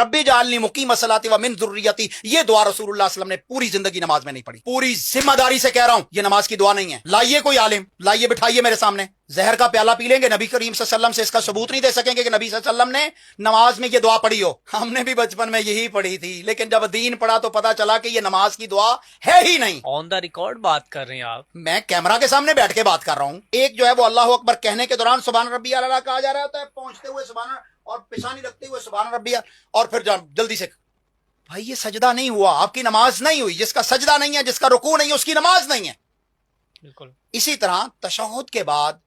ربی جعلنی مقیم الصلاۃ ومن ذریتی، یہ دعا رسول اللہ صلی اللہ علیہ وسلم نے پوری زندگی نماز میں نہیں پڑھی. پوری ذمہ داری سے کہہ رہا ہوں یہ نماز کی دعا نہیں ہے. لائیے کوئی عالم، لائیے بٹھائیے میرے سامنے. زہر کا پیالہ پی لیں گے، نبی کریم صلی اللہ علیہ وسلم سے اس کا ثبوت نہیں دے سکیں گے کہ نبی صلی اللہ علیہ وسلم نے نماز میں یہ دعا پڑھی ہو. ہم نے بھی بچپن میں یہی پڑھی تھی، لیکن جب دین پڑھا تو پتا چلا کہ یہ نماز کی دعا ہے ہی نہیں. آن دا ریکارڈ بات کر رہے ہیں آپ. میں کیمرہ کے سامنے بیٹھ کے بات کر رہا ہوں. ایک جو ہے وہ اللہ اکبر کہنے کے دوران سبحان ربی اعلیٰ کہا جا رہا ہوتا ہے، پہنچتے ہوئے سبحان اور پیشانی رکھتے ہوئے سبحان ربی، اور پھر جلدی سے. بھائی یہ سجدہ نہیں ہوا، آپ کی نماز نہیں ہوئی. جس کا سجدہ نہیں ہے، جس کا رکوع نہیں ہے، اس کی نماز نہیں ہے. بالکل اسی طرح تشہد کے بعد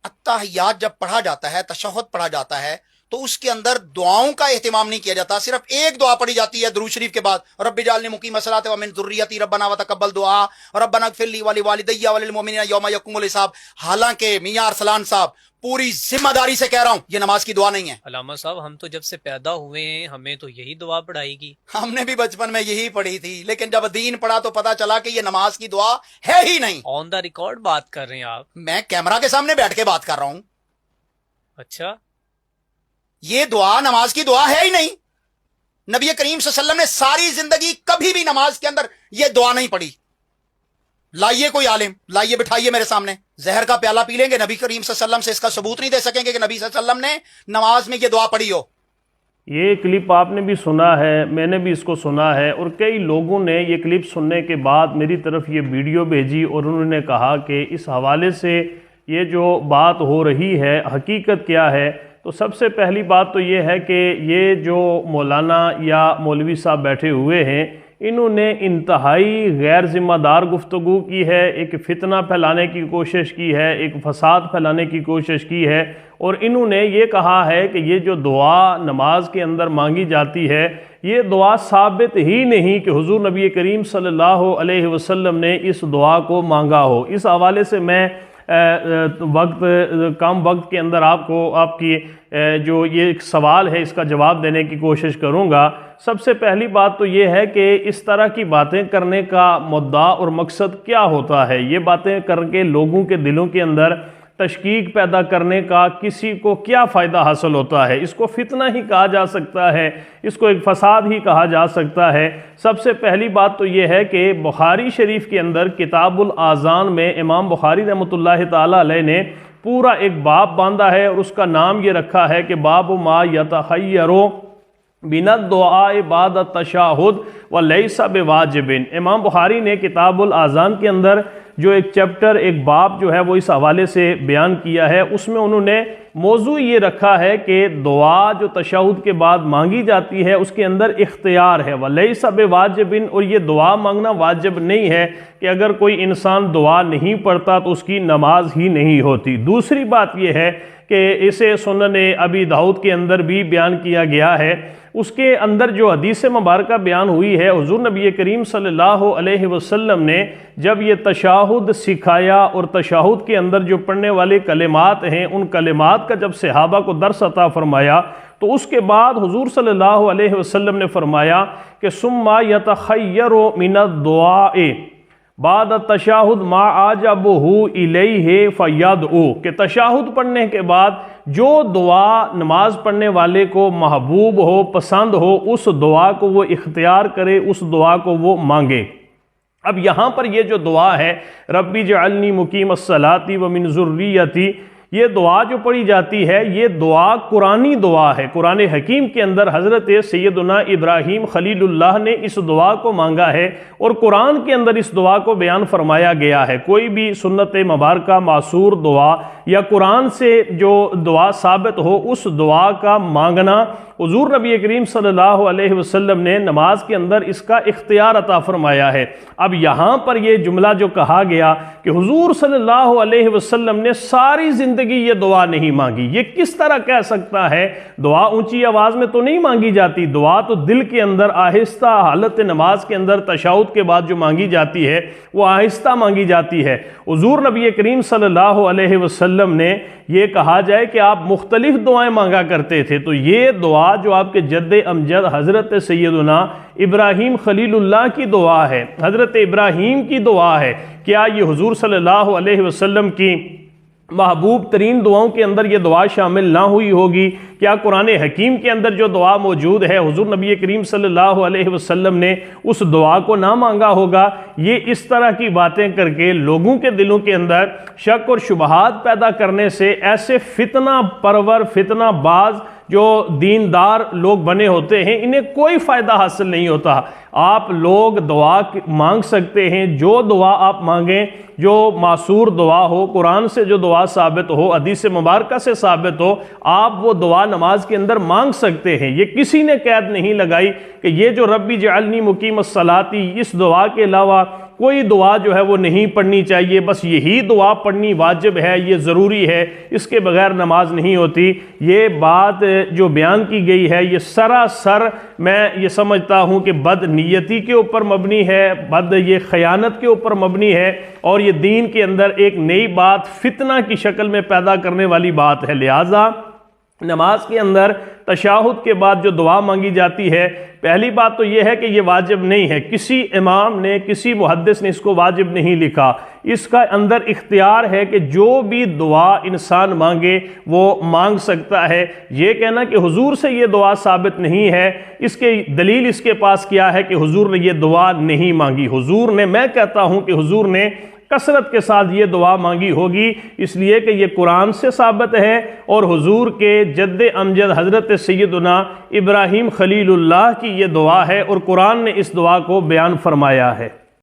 التحیات جب پڑھا جاتا ہے، تشہد پڑھا جاتا ہے، تو اس کے اندر دعاؤں کا اہتمام نہیں کیا جاتا. صرف ایک دعا پڑھی جاتی ہے درود شریف کے بعد، رب اجعلنی مقیم الصلاۃ ومن ذریتی ربنا وتقبل دعا ربنا اغفر لی ولوالدی وللمؤمنین یوم یقوم الحساب. حالانکہ میاں ارسلان صاحب پوری ذمہ داری سے کہہ رہا ہوں یہ نماز کی دعا نہیں ہے. علامہ صاحب ہم تو جب سے پیدا ہوئے ہیں ہمیں تو یہی دعا پڑھائی گی. ہم نے بھی بچپن میں یہی پڑھی تھی، لیکن جب دین پڑھا تو پتا چلا کہ یہ نماز کی دعا ہے ہی نہیں. آن دا ریکارڈ بات کر رہے ہیں آپ. میں کیمرہ کے سامنے بیٹھ کے بات کر رہا ہوں. اچھا یہ دعا نماز کی دعا ہے ہی نہیں. نبی کریم صلی اللہ علیہ وسلم نے ساری زندگی کبھی بھی نماز کے اندر یہ دعا نہیں پڑھی. لائیے کوئی عالم، لائیے بٹھائیے میرے سامنے. زہر کا پیالہ پی لیں گے، نبی کریم صلی اللہ علیہ وسلم سے اس کا ثبوت نہیں دے سکیں گے کہ نبی صلی اللہ علیہ وسلم نے نماز میں یہ دعا پڑھی ہو. یہ کلپ آپ نے بھی سنا ہے، میں نے بھی اس کو سنا ہے، اور کئی لوگوں نے یہ کلپ سننے کے بعد میری طرف یہ ویڈیو بھیجی اور انہوں نے کہا کہ اس حوالے سے یہ جو بات ہو رہی ہے حقیقت کیا ہے. تو سب سے پہلی بات تو یہ ہے کہ یہ جو مولانا یا مولوی صاحب بیٹھے ہوئے ہیں، انہوں نے انتہائی غیر ذمہ دار گفتگو کی ہے، ایک فتنہ پھیلانے کی کوشش کی ہے، ایک فساد پھیلانے کی کوشش کی ہے، اور انہوں نے یہ کہا ہے کہ یہ جو دعا نماز کے اندر مانگی جاتی ہے یہ دعا ثابت ہی نہیں کہ حضور نبی کریم صلی اللہ علیہ وسلم نے اس دعا کو مانگا ہو. اس حوالے سے میں کم وقت کے اندر آپ کی جو یہ سوال ہے اس کا جواب دینے کی کوشش کروں گا. سب سے پہلی بات تو یہ ہے کہ اس طرح کی باتیں کرنے کا مدعا اور مقصد کیا ہوتا ہے. یہ باتیں کر کے لوگوں کے دلوں کے اندر تشکیک پیدا کرنے کا کسی کو کیا فائدہ حاصل ہوتا ہے؟ اس کو فتنہ ہی کہا جا سکتا ہے، اس کو ایک فساد ہی کہا جا سکتا ہے. سب سے پہلی بات تو یہ ہے کہ بخاری شریف کے اندر کتاب الاذان میں امام بخاری رحمۃ اللہ تعالی علیہ نے پورا ایک باب باندھا ہے، اور اس کا نام یہ رکھا ہے کہ باب ما یتخیر من الدعاء بعد التشہد ولیس بواجب. امام بخاری نے کتاب الاذان کے اندر جو ایک چیپٹر، ایک باب جو ہے وہ اس حوالے سے بیان کیا ہے، اس میں انہوں نے موضوع یہ رکھا ہے کہ دعا جو تشہد کے بعد مانگی جاتی ہے اس کے اندر اختیار ہے، ولیس بواجب، اور یہ دعا مانگنا واجب نہیں ہے کہ اگر کوئی انسان دعا نہیں پڑھتا تو اس کی نماز ہی نہیں ہوتی. دوسری بات یہ ہے کہ اسے سنن ابی داؤد کے اندر بھی بیان کیا گیا ہے. اس کے اندر جو حدیث مبارکہ بیان ہوئی ہے، حضور نبی کریم صلی اللہ علیہ وسلم نے جب یہ تشہد سکھایا اور تشہد کے اندر جو پڑھنے والے کلمات ہیں ان کلمات کا جب صحابہ کو درس عطا فرمایا تو اس کے بعد حضور صلی اللہ علیہ وسلم نے فرمایا کہ ثم یتخیر من الدعاء بعد التشہد ما اعجبہ الیہ فیدعو، کہ تشہد پڑھنے کے بعد جو دعا نماز پڑھنے والے کو محبوب ہو، پسند ہو، اس دعا کو وہ اختیار کرے، اس دعا کو وہ مانگے. اب یہاں پر یہ جو دعا ہے رب اجعلنی مقیم الصلاۃ ومن ذریتی، یہ دعا جو پڑھی جاتی ہے یہ دعا قرآنی دعا ہے. قرآن حکیم کے اندر حضرت سیدنا ابراہیم خلیل اللہ نے اس دعا کو مانگا ہے اور قرآن کے اندر اس دعا کو بیان فرمایا گیا ہے. کوئی بھی سنت مبارکہ معصور دعا یا قرآن سے جو دعا ثابت ہو اس دعا کا مانگنا حضور نبی کریم صلی اللہ علیہ وسلم نے نماز کے اندر اس کا اختیار عطا فرمایا ہے. اب یہاں پر یہ جملہ جو کہا گیا کہ حضور صلی اللہ علیہ وسلم نے ساری زندگی یہ دعا نہیں مانگی، یہ کس طرح کہہ سکتا ہے؟ دعا اونچی آواز میں تو نہیں مانگی جاتی، دعا تو دل کے اندر آہستہ حالت نماز کے اندر تشہد کے بعد جو مانگی جاتی ہے وہ آہستہ مانگی جاتی ہے. حضور نبی کریم صلی اللہ علیہ وسلم نے یہ کہا جائے کہ آپ مختلف دعائیں مانگا کرتے تھے، تو یہ دعا جو آپ کے جد امجد حضرت سیدنا ابراہیم خلیل اللہ کی دعا ہے، حضرت ابراہیم کی دعا ہے، کیا یہ حضور صلی اللہ علیہ وسلم کی محبوب ترین دعاؤں کے اندر یہ دعا شامل نہ ہوئی ہوگی؟ کیا قرآن حکیم کے اندر جو دعا موجود ہے حضور نبی کریم صلی اللہ علیہ وسلم نے اس دعا کو نہ مانگا ہوگا؟ یہ اس طرح کی باتیں کر کے لوگوں کے دلوں کے اندر شک اور شبہات پیدا کرنے سے ایسے فتنہ پرور فتنہ باز جو دیندار لوگ بنے ہوتے ہیں انہیں کوئی فائدہ حاصل نہیں ہوتا۔ آپ لوگ دعا مانگ سکتے ہیں، جو دعا آپ مانگیں، جو معصور دعا ہو، قرآن سے جو دعا ثابت ہو، حدیث مبارکہ سے ثابت ہو، آپ وہ دعا نماز کے اندر مانگ سکتے ہیں۔ یہ کسی نے قید نہیں لگائی کہ یہ جو ربی جعلنی مقیم الصلاۃ، اس دعا کے علاوہ کوئی دعا جو ہے وہ نہیں پڑھنی چاہیے، بس یہی دعا پڑھنی واجب ہے، یہ ضروری ہے، اس کے بغیر نماز نہیں ہوتی۔ یہ بات جو بیان کی گئی ہے یہ سراسر میں یہ سمجھتا ہوں کہ بد نیتی کے اوپر مبنی ہے، یہ خیانت کے اوپر مبنی ہے، اور یہ دین کے اندر ایک نئی بات فتنہ کی شکل میں پیدا کرنے والی بات ہے۔ لہٰذا نماز کے اندر تشہد کے بعد جو دعا مانگی جاتی ہے، پہلی بات تو یہ ہے کہ یہ واجب نہیں ہے، کسی امام نے کسی محدث نے اس کو واجب نہیں لکھا، اس کا اندر اختیار ہے کہ جو بھی دعا انسان مانگے وہ مانگ سکتا ہے۔ یہ کہنا کہ حضور سے یہ دعا ثابت نہیں ہے، اس کے دلیل اس کے پاس کیا ہے کہ حضور نے یہ دعا نہیں مانگی؟ حضور نے، میں کہتا ہوں کہ حضور نے کثرت کے ساتھ یہ دعا مانگی ہوگی، اس لیے کہ یہ قرآن سے ثابت ہے، اور حضور کے جد امجد حضرت سیدنا ابراہیم خلیل اللہ کی یہ دعا ہے، اور قرآن نے اس دعا کو بیان فرمایا ہے۔